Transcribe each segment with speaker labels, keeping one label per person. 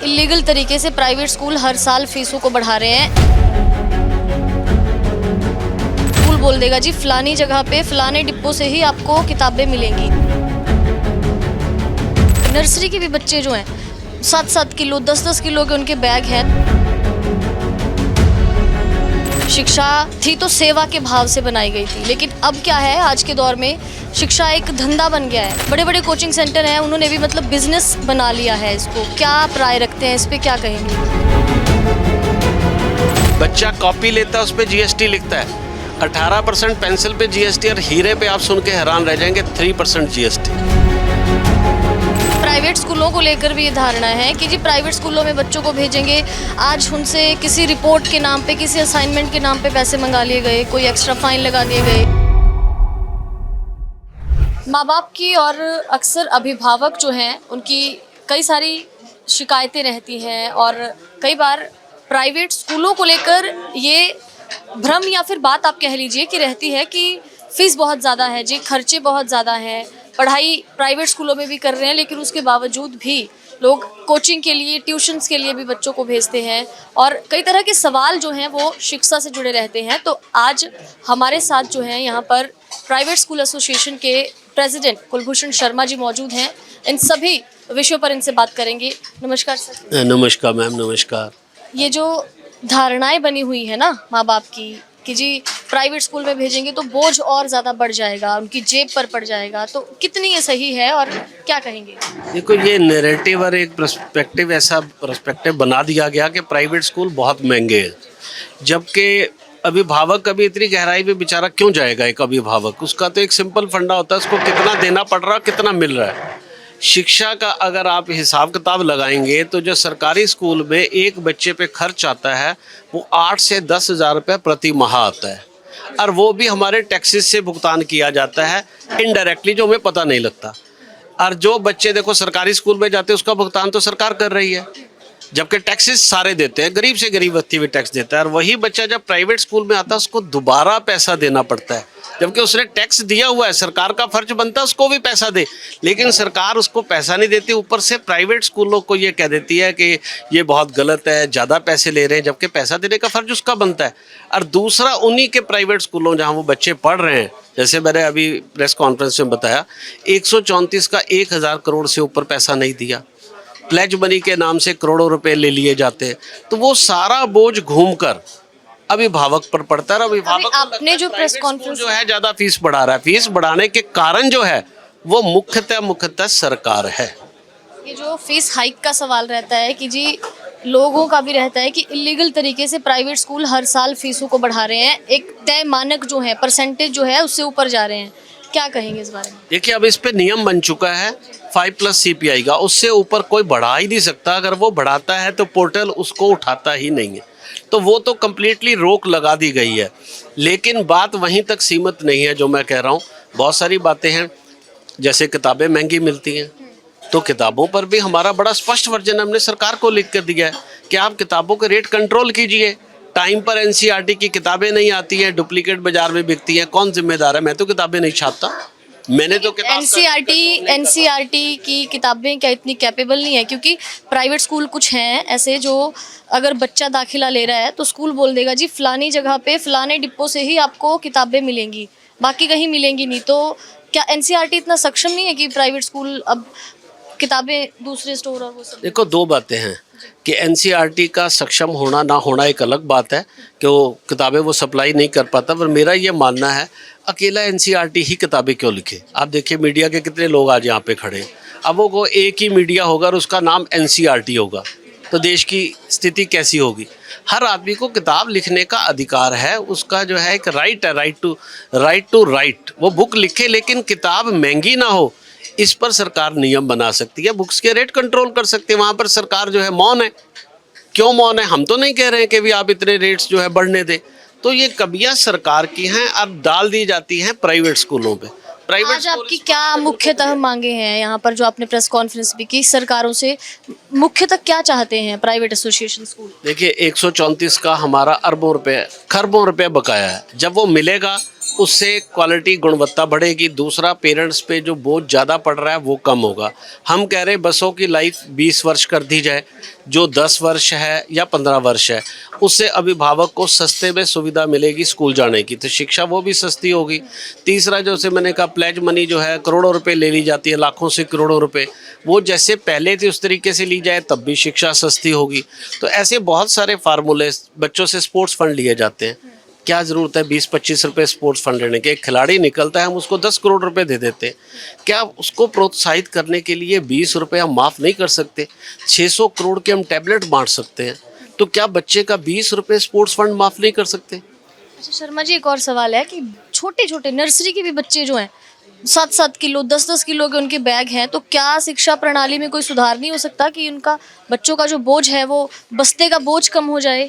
Speaker 1: Illegal तरीके से private school हर साल फीसों को बढ़ा रहे हैं। स्कूल बोल देगा जी फलानी जगह पे फलाने डिब्बों से ही आपको किताबें मिलेंगी। नर्सरी के भी बच्चे जो हैं 7-7 किलो 10-10 किलो के उनके बैग हैं। शिक्षा थी तो सेवा के भाव से बनाई गई थी, लेकिन अब क्या है, आज के दौर में शिक्षा एक धंधा बन गया है। बड़े बड़े कोचिंग सेंटर हैं, उन्होंने भी मतलब बिजनेस बना लिया है इसको। क्या आप राय रखते हैं इस पे, क्या कहेंगे?
Speaker 2: बच्चा कॉपी लेता है, उस पर जीएसटी लिखता है 18% पेंसिल पे जीएसटी, और हीरे पे आप सुन के हैरान रह जाएंगे 3% जीएसटी।
Speaker 1: प्राइवेट स्कूलों को लेकर भी ये धारणा है कि जी प्राइवेट स्कूलों में बच्चों को भेजेंगे, आज उनसे किसी रिपोर्ट के नाम पे, किसी असाइनमेंट के नाम पे पैसे मंगा लिए गए, कोई एक्स्ट्रा फाइन लगा दिए गए। माँ बाप की और अक्सर अभिभावक जो हैं उनकी कई सारी शिकायतें रहती हैं, और कई बार प्राइवेट स्कूलों को लेकर ये भ्रम या फिर बात आप कह लीजिए कि रहती है कि फ़ीस बहुत ज़्यादा है जी, खर्चे बहुत ज़्यादा हैं। पढ़ाई प्राइवेट स्कूलों में भी कर रहे हैं, लेकिन उसके बावजूद भी लोग कोचिंग के लिए, ट्यूशन्स के लिए भी बच्चों को भेजते हैं, और कई तरह के सवाल जो हैं वो शिक्षा से जुड़े रहते हैं। तो आज हमारे साथ जो हैं यहाँ पर प्राइवेट स्कूल एसोसिएशन के प्रेसिडेंट कुलभूषण शर्मा जी मौजूद हैं। इन सभी विषयों पर इनसे बात करेंगे। नमस्कार सर।
Speaker 2: नमस्कार मैम, नमस्कार।
Speaker 1: ये जो धारणाएं बनी हुई है ना माँ बाप की कि जी प्राइवेट स्कूल में भेजेंगे तो बोझ और ज़्यादा बढ़ जाएगा, उनकी जेब पर पड़ जाएगा, तो कितनी ये सही है और क्या कहेंगे?
Speaker 2: देखो, ये नैरेटिव और एक पर्सपेक्टिव, ऐसा पर्सपेक्टिव बना दिया गया कि प्राइवेट स्कूल बहुत महंगे हैं, जबकि अभिभावक अभी इतनी गहराई में बेचारा क्यों जाएगा? एक अभिभावक, उसका तो एक सिंपल फंडा होता है, उसको कितना देना पड़ रहा है, कितना मिल रहा है। शिक्षा का अगर आप हिसाब किताब लगाएंगे तो जो सरकारी स्कूल में एक बच्चे पे खर्च आता है वो 8 से 10 हज़ार रुपये प्रति माह आता है, और वो भी हमारे टैक्सेस से भुगतान किया जाता है इनडायरेक्टली, जो हमें पता नहीं लगता। और जो बच्चे देखो सरकारी स्कूल में जाते हैं उसका भुगतान तो सरकार कर रही है, जबकि टैक्सेस सारे देते हैं, गरीब से गरीब व्यक्ति भी टैक्स देता है। और वही बच्चा जब प्राइवेट स्कूल में आता है उसको दोबारा पैसा देना पड़ता है, जबकि उसने टैक्स दिया हुआ है, सरकार का फर्ज बनता है उसको भी पैसा दे, लेकिन सरकार उसको पैसा नहीं देती। ऊपर से प्राइवेट स्कूलों को ये कह देती है कि ये बहुत गलत है, ज़्यादा पैसे ले रहे हैं, जबकि पैसा देने का फर्ज उसका बनता है। और दूसरा, उन्हीं के प्राइवेट स्कूलों जहाँ वो बच्चे पढ़ रहे हैं, जैसे मैंने अभी प्रेस कॉन्फ्रेंस में बताया, 134 का 1000 करोड़ से ऊपर पैसा नहीं दिया, प्लेज मनी के नाम से करोड़ों रुपए ले लिए जाते हैं। तो वो सारा बोझ घूमकर अभिभावक पर पड़ता है। अभिभावक
Speaker 1: आपने जो प्रेस कॉन्फ्रेंस
Speaker 2: जो है ज़्यादा फीस बढ़ा रहा है, फीस बढ़ाने के कारण जो है वो मुख्यतः सरकार है।
Speaker 1: ये जो फीस हाइक का सवाल रहता है कि जी लोगों का भी रहता है कि इलीगल तरीके से प्राइवेट स्कूल हर साल फीसों को बढ़ा रहे हैं, एक तय मानक जो है, परसेंटेज जो है उससे ऊपर जा रहे हैं, क्या कहेंगे इस बारे में?
Speaker 2: देखिए, अब इस पे नियम बन चुका है 5+ CPI का, उससे ऊपर कोई बढ़ा ही नहीं सकता। अगर वो बढ़ाता है तो पोर्टल उसको उठाता ही नहीं है, तो वो तो कम्प्लीटली रोक लगा दी गई है। लेकिन बात वहीं तक सीमित नहीं है जो मैं कह रहा हूँ, बहुत सारी बातें हैं, जैसे किताबें महंगी मिलती हैं, तो किताबों पर भी हमारा बड़ा स्पष्ट वर्जन हमने सरकार को लिख कर दिया है कि आप किताबों के रेट कंट्रोल कीजिए। टाइम पर NCERT की किताबें नहीं आती हैं, डुप्लीकेट बाजार में बिकती हैं, कौन जिम्मेदार है? मैं तो किताबें नहीं छापता, मैंने तो
Speaker 1: NCERT की किताबें क्या इतनी कैपेबल नहीं है? क्योंकि प्राइवेट स्कूल कुछ हैं ऐसे जो अगर बच्चा दाखिला ले रहा है तो स्कूल बोल देगा जी फलानी जगह पे फलाने डिब्बों से ही आपको किताबें मिलेंगी, बाकी कहीं मिलेंगी नहीं। तो क्या NCERT इतना सक्षम नहीं है कि प्राइवेट स्कूल अब किताबें दूसरे स्टोर और वो सब?
Speaker 2: देखो, दो बातें हैं कि NCERT का सक्षम होना ना होना एक अलग बात है कि वो किताबें वो सप्लाई नहीं कर पाता, पर मेरा ये मानना है अकेला NCERT ही किताबें क्यों लिखे? आप देखिए मीडिया के कितने लोग आज यहाँ पे खड़े हैं, अब वो एक ही मीडिया होगा और उसका नाम NCERT होगा, तो देश की स्थिति कैसी होगी? हर आदमी को किताब लिखने का अधिकार है, उसका जो है एक राइट है, राइट टू राइट, वो बुक लिखे, लेकिन किताब महंगी ना हो, इस पर सरकार नियम बना सकती है, बुक्स के रेट कंट्रोल कर सकती है। वहाँ पर सरकार जो है मौन है। क्यों मौन है? हम तो नहीं कह रहे हैं कि भी आप इतने रेट्स जो है बढ़ने दें, तो ये कमियां सरकार की हैं, अब डाल दी जाती हैं प्राइवेट स्कूलों पे।
Speaker 1: आज आपकी क्या मुख्यतः मांगे हैं यहाँ पर, जो आपने प्रेस कॉन्फ्रेंस भी की, सरकारों से मुख्यतः क्या चाहते हैं प्राइवेट एसोसिएशन स्कूल?
Speaker 2: देखिए, 134 का हमारा अरबों रुपए, खरबों रुपए बकाया है, जब वो मिलेगा उससे क्वालिटी गुणवत्ता बढ़ेगी। दूसरा, पेरेंट्स पे जो बोझ ज़्यादा पड़ रहा है वो कम होगा। हम कह रहे हैं बसों की लाइफ 20 वर्ष कर दी जाए, जो 10 वर्ष है या 15 वर्ष है, उससे अभिभावक को सस्ते में सुविधा मिलेगी स्कूल जाने की, तो शिक्षा वो भी सस्ती होगी। तीसरा, जैसे मैंने कहा, प्लेज मनी जो है करोड़ों रुपए ले ली जाती है, लाखों से करोड़ों रुपए, वो जैसे पहले थी उस तरीके से ली जाए तब भी शिक्षा सस्ती होगी। तो ऐसे बहुत सारे फार्मूले, बच्चों से स्पोर्ट्स फंड लिए जाते हैं, क्या ज़रूरत है 20-25 रुपए स्पोर्ट्स फंड लेने के? एक खिलाड़ी निकलता है, हम उसको 10 करोड़ रुपए दे देते हैं। क्या उसको प्रोत्साहित करने के लिए 20 रुपये हम माफ़ नहीं कर सकते? 600 करोड़ के हम टैबलेट बांट सकते हैं, तो क्या बच्चे का 20 रुपये स्पोर्ट्स फंड माफ़ नहीं कर सकते?
Speaker 1: अच्छा शर्मा जी, एक और सवाल है कि छोटे छोटे नर्सरी के भी बच्चे जो हैं, 7-7 किलो 10-10 किलो के उनके बैग हैं, तो क्या शिक्षा प्रणाली में कोई सुधार नहीं हो सकता कि उनका बच्चों का जो बोझ है वो बस्ते का बोझ कम हो जाए?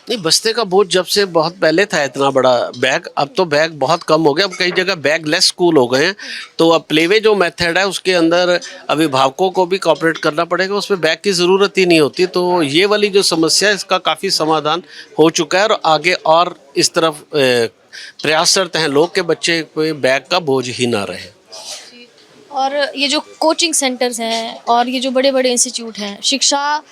Speaker 2: नहीं, बस्ते का बोझ जब से बहुत पहले था इतना बड़ा बैग, अब तो बैग बहुत कम हो गया। अब कई जगह बैग लेस स्कूल हो गए हैं, तो अब प्लेवे जो मेथड है उसके अंदर अभिभावकों को भी कॉपरेट करना पड़ेगा, उसमें बैग की ज़रूरत ही नहीं होती। तो ये वाली जो समस्या है इसका काफ़ी समाधान हो चुका है, और आगे और इस तरफ प्रयासरत हैं लोग के बच्चे पे बैग का बोझ ही ना रहे।
Speaker 1: और ये जो कोचिंग सेंटर्स हैं और ये जो बड़े बड़े इंस्टीट्यूट हैं, शिक्षा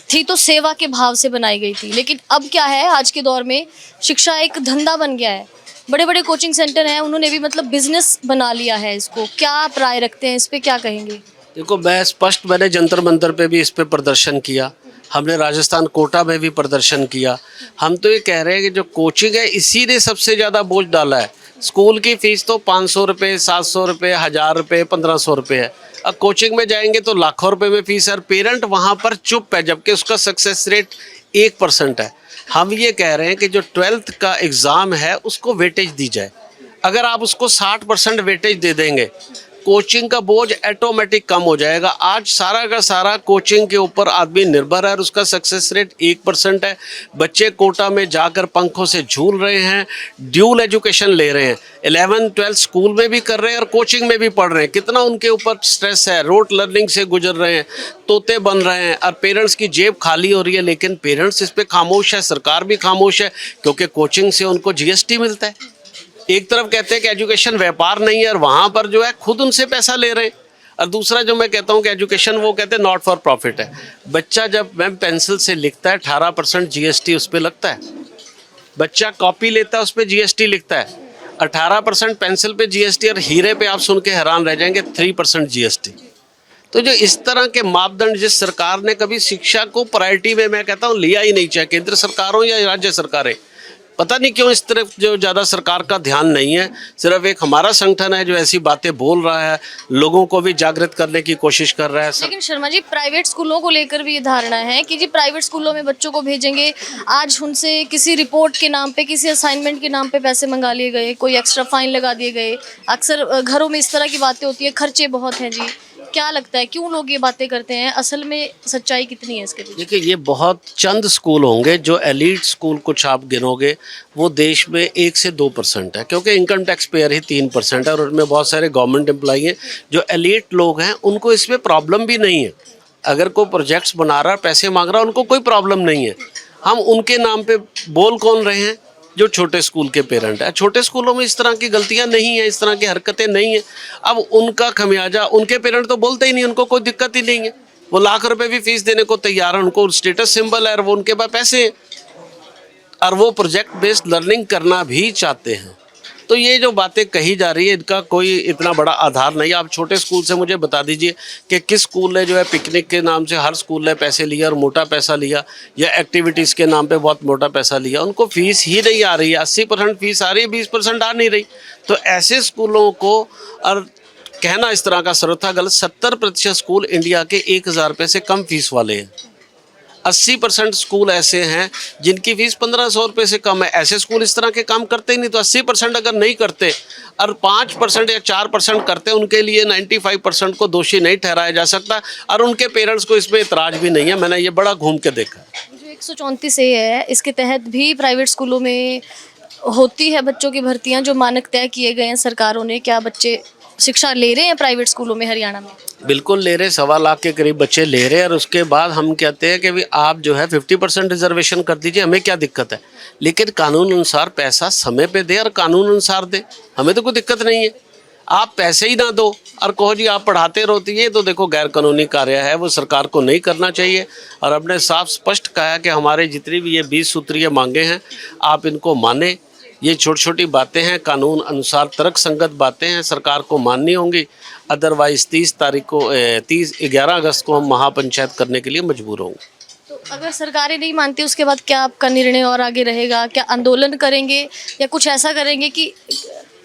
Speaker 1: थी तो सेवा के भाव से बनाई गई थी, लेकिन अब क्या है, आज के दौर में शिक्षा एक धंधा बन गया है। बड़े बड़े कोचिंग सेंटर हैं, उन्होंने भी मतलब बिजनेस बना लिया है इसको। क्या आप राय रखते हैं इस पे, क्या कहेंगे?
Speaker 2: देखो, मैंने जंतर मंतर पे भी इस पे प्रदर्शन किया, हमने राजस्थान कोटा में भी प्रदर्शन किया। हम तो ये कह रहे हैं कि जो कोचिंग है इसी ने सबसे ज़्यादा बोझ डाला है। स्कूल की फ़ीस तो 500 रुपये, 700 रुपये, 1000 रुपये, 1500 रुपये है। अब कोचिंग में जाएंगे तो लाखों रुपए में फीस है, और पेरेंट वहाँ पर चुप है, जबकि उसका सक्सेस रेट 1% है। हम ये कह रहे हैं कि जो 12th का एग्ज़ाम है उसको वेटेज दी जाए। अगर आप उसको 60% वेटेज दे देंगे, कोचिंग का बोझ ऑटोमेटिक कम हो जाएगा। आज सारा का सारा कोचिंग के ऊपर आदमी निर्भर है, और उसका सक्सेस रेट 1% है। बच्चे कोटा में जाकर पंखों से झूल रहे हैं, ड्यूल एजुकेशन ले रहे हैं, 11th-12th स्कूल में भी कर रहे हैं और कोचिंग में भी पढ़ रहे हैं। कितना उनके ऊपर स्ट्रेस है, रोट लर्निंग से गुजर रहे हैं, तोते बन रहे हैं, और पेरेंट्स की जेब खाली हो रही है। लेकिन पेरेंट्स इस पर खामोश है, सरकार भी खामोश है, क्योंकि कोचिंग से उनको GST मिलता है। एक तरफ कहते हैं कि एजुकेशन व्यापार नहीं है, और वहाँ पर जो है खुद उनसे पैसा ले रहे हैं। और दूसरा जो मैं कहता हूँ कि एजुकेशन, वो कहते हैं नॉट फॉर प्रॉफिट है। बच्चा जब मैम पेंसिल से लिखता है 18% GST उस पर लगता है। बच्चा कॉपी लेता है उस पर GST लिखता है, 18% पेंसिल पे GST, और हीरे पे आप सुन के हैरान रह जाएंगे 3% GST। तो जो इस तरह के मापदंड, जिस सरकार ने कभी शिक्षा को प्रायोरिटी में, मैं कहता हूँ, लिया ही नहीं, चाहे केंद्र सरकार हो या राज्य सरकारें, पता नहीं क्यों इस तरफ जो ज़्यादा सरकार का ध्यान नहीं है। सिर्फ एक हमारा संगठन है जो ऐसी बातें बोल रहा है, लोगों को भी जागृत करने की कोशिश कर रहा है।
Speaker 1: लेकिन शर्मा जी, प्राइवेट स्कूलों को लेकर भी ये धारणा है कि जी प्राइवेट स्कूलों में बच्चों को भेजेंगे, आज उनसे किसी रिपोर्ट के नाम पे, किसी असाइनमेंट के नाम पे पैसे मंगा लिए गए, कोई एक्स्ट्रा फाइन लगा दिए गए। अक्सर घरों में इस तरह की बातें होती है, खर्चे बहुत हैं जी। क्या लगता है क्यों लोग ये बातें करते हैं? असल में सच्चाई कितनी है इसके पीछे?
Speaker 2: देखिए, ये बहुत चंद स्कूल होंगे जो एलीट स्कूल, कुछ आप गिनोगे, वो देश में 1 से 2% है, क्योंकि इनकम टैक्स पेयर ही 3% है, और उनमें बहुत सारे गवर्नमेंट एम्प्लॉई हैं। जो एलीट लोग हैं उनको इसमें प्रॉब्लम भी नहीं है। अगर कोई प्रोजेक्ट्स बना रहा है, पैसे मांग रहा है, उनको कोई प्रॉब्लम नहीं है। हम उनके नाम पे बोल कौन रहे हैं? जो छोटे स्कूल के पेरेंट है। छोटे स्कूलों में इस तरह की गलतियां नहीं है, इस तरह की हरकतें नहीं है। अब उनका खमियाजा, उनके पेरेंट तो बोलते ही नहीं, उनको कोई दिक्कत ही नहीं है, वो लाख रुपए भी फीस देने को तैयार है, उनको स्टेटस सिंबल है, और वो उनके पास पैसे हैं, और वो प्रोजेक्ट बेस्ड लर्निंग करना भी चाहते हैं। तो ये जो बातें कही जा रही है, इनका कोई इतना बड़ा आधार नहीं है। आप छोटे स्कूल से मुझे बता दीजिए कि किस स्कूल ने जो है पिकनिक के नाम से, हर स्कूल ने पैसे लिया और मोटा पैसा लिया, या एक्टिविटीज़ के नाम पे बहुत मोटा पैसा लिया। उनको फीस ही नहीं आ रही है, 80% फीस आ रही है, 20% आ नहीं रही। तो ऐसे स्कूलों को, और कहना इस तरह का सर्वथा गलत, 70% स्कूल इंडिया के 1000 रुपये से कम फीस वाले हैं। 80% स्कूल ऐसे हैं जिनकी फीस 1500 रुपये से कम है। ऐसे स्कूल इस तरह के काम करते ही नहीं। तो 80% अगर नहीं करते और 5% या 4% करते, उनके लिए 95% को दोषी नहीं ठहराया जा सकता, और उनके पेरेंट्स को इसमें इतराज भी नहीं है। मैंने ये बड़ा घूम के देखा।
Speaker 1: जो 134 ए है, इसके तहत भी प्राइवेट स्कूलों में होती है बच्चों की भर्तियां, जो मानक तय किए गए हैं सरकारों ने। क्या बच्चे शिक्षा ले रहे हैं प्राइवेट स्कूलों में हरियाणा में?
Speaker 2: बिल्कुल ले रहे, 1.25 के करीब बच्चे ले रहे हैं। और उसके बाद हम कहते हैं कि भी आप जो है 50% रिजर्वेशन कर दीजिए, हमें क्या दिक्कत है, लेकिन कानून अनुसार पैसा समय पे दे और कानून अनुसार दे, हमें तो कोई दिक्कत नहीं है। आप पैसे ही ना दो और कहो जी आप पढ़ाते रहती है, तो देखो गैर कानूनी कार्य है, वो सरकार को नहीं करना चाहिए। और हमने साफ स्पष्ट कहा है कि हमारे जितनी भी ये 20 सूत्रीय मांगे हैं आप इनको माने। ये छोटी छोटी बातें हैं, कानून अनुसार तर्क संगत बातें हैं, सरकार को माननी होंगी। अदरवाइज़ 11 अगस्त को हम महापंचायत करने के लिए मजबूर होंगे।
Speaker 1: तो अगर सरकारें नहीं मानती उसके बाद क्या आपका निर्णय और आगे रहेगा? क्या आंदोलन करेंगे या कुछ ऐसा करेंगे कि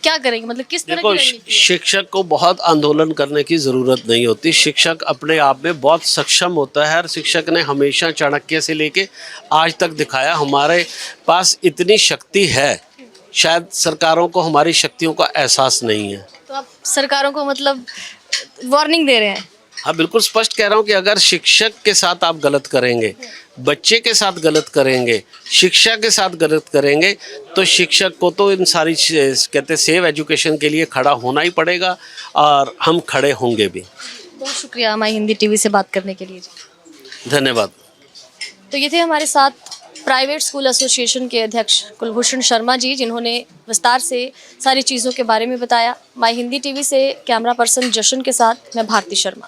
Speaker 1: क्या करेंगे, मतलब किस तरह की
Speaker 2: देखो,
Speaker 1: रणनीति है?
Speaker 2: शिक्षक को बहुत आंदोलन करने की ज़रूरत नहीं होती। शिक्षक अपने आप में बहुत सक्षम होता है और शिक्षक ने हमेशा चाणक्य से लेके आज तक दिखाया हमारे पास इतनी शक्ति है। शायद सरकारों को हमारी शक्तियों का एहसास नहीं है।
Speaker 1: तो आप सरकारों को मतलब वार्निंग दे रहे हैं?
Speaker 2: हाँ, बिल्कुल स्पष्ट कह रहा हूँ कि अगर शिक्षक के साथ आप गलत करेंगे, बच्चे के साथ गलत करेंगे, शिक्षा के साथ गलत करेंगे, तो शिक्षक को तो इन सारी कहते सेव एजुकेशन के लिए खड़ा होना ही पड़ेगा और हम खड़े होंगे भी।
Speaker 1: बहुत शुक्रिया माई हिंदी टीवी से बात करने के लिए जी।
Speaker 2: धन्यवाद।
Speaker 1: तो ये थे हमारे साथ प्राइवेट स्कूल एसोसिएशन के अध्यक्ष कुलभूषण शर्मा जी, जिन्होंने विस्तार से सारी चीज़ों के बारे में बताया। माई हिंदी टीवी से कैमरा पर्सन जशन के साथ मैं भारती शर्मा।